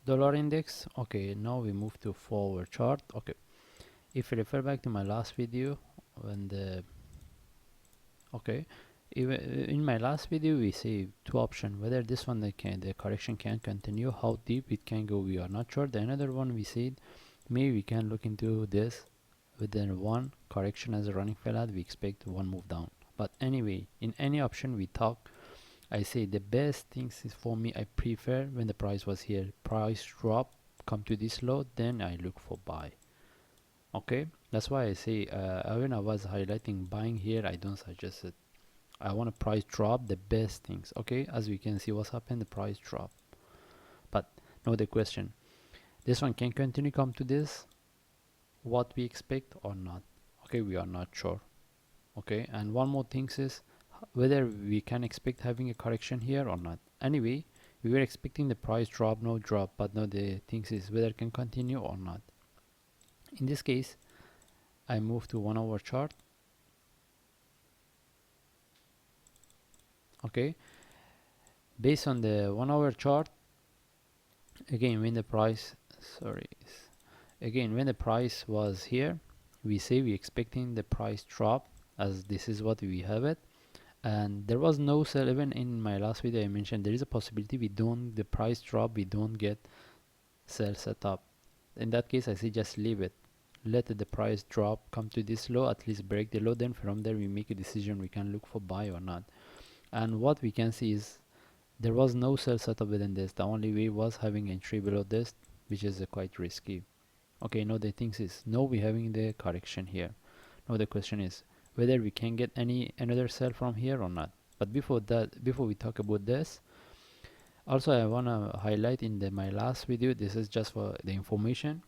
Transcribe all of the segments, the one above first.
dollar index. Okay, now we move to forward chart. Okay, if you refer back to my last video, when the okay, even in my last video we see two options, whether this one the correction can continue, how deep it can go, we are not sure. The another one we see maybe we can look into this within one correction as a running flat, we expect one move down. But anyway, in any option we talk, I say the best things is for me, I prefer when the price was here, price drop, come to this low, then I look for buy. Okay, that's why I say when I was highlighting buying here, I don't suggest it. I want a price drop, the best things. Okay, as we can see what's happened, the price drop. But now the question, this one can continue come to this what we expect or not. Okay, we are not sure. Okay, and one more thing is whether we can expect having a correction here or not. Anyway, we were expecting the price drop, no drop, but now the thing is whether it can continue or not. In this case, I move to 1 hour chart. Okay, based on the 1 hour chart, again when the price when the price was here, we say we expecting the price drop, as this is what we have it, and there was no sell. Even in my last video I mentioned there is a possibility we don't, the price drop, we don't get sell set up. In that case I say just leave it, let the price drop, come to this low, at least break the low, then from there we make a decision, we can look for buy or not. And what we can see is there was no sell setup within this, the only way was having entry below this, which is quite risky. Okay, now the thing is, now we having the correction here. Now the question is whether we can get another sell from here or not. But before that, before we talk about this, also I want to highlight in my last video, this is just for the information,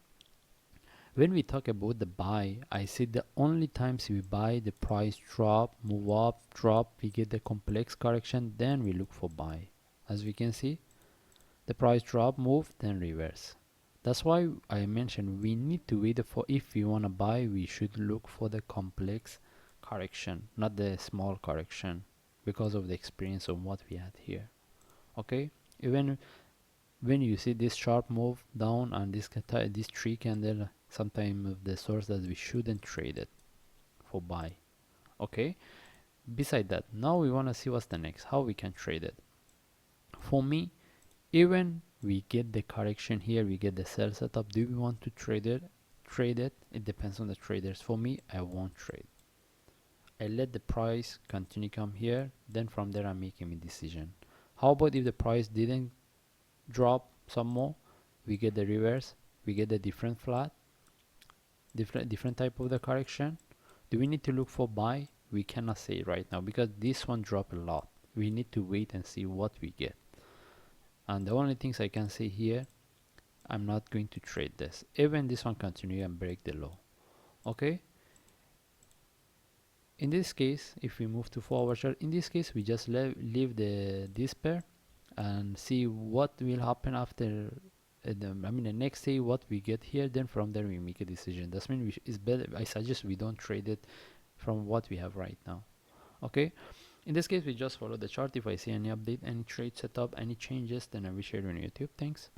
when we talk about the buy, I said the only times we buy, the price drop, move up, drop, we get the complex correction, then we look for buy. As we can see, the price drop, move, then reverse. That's why I mentioned we need to wait for, if we want to buy, we should look for the complex correction, not the small correction, because of the experience of what we had here. Okay, even when you see this sharp move down and this tree candle, sometimes the source that we shouldn't trade it for buy. Okay, beside that, now we want to see what's the next, how we can trade it. For me, even we get the correction here, we get the sell setup, do we want to trade it? It depends on the traders. For me, I won't trade. I let the price continue come here, then from there I'm making a decision. How about if the price didn't drop some more, we get the reverse, we get the different flat, different type of the correction. Do we need to look for buy? We cannot say right now because this one dropped a lot. We need to wait and see what we get. And the only things I can say here, I'm not going to trade this even this one continue and break the low. Okay, in this case, if we move to forward chart, in this case we just leave this pair and see what will happen after the next day, what we get here, then from there we make a decision. That's mean it's better, I suggest we don't trade it from what we have right now. Okay, in this case we just follow the chart. If I see any update, any trade setup, any changes, then I will share it on YouTube. Thanks.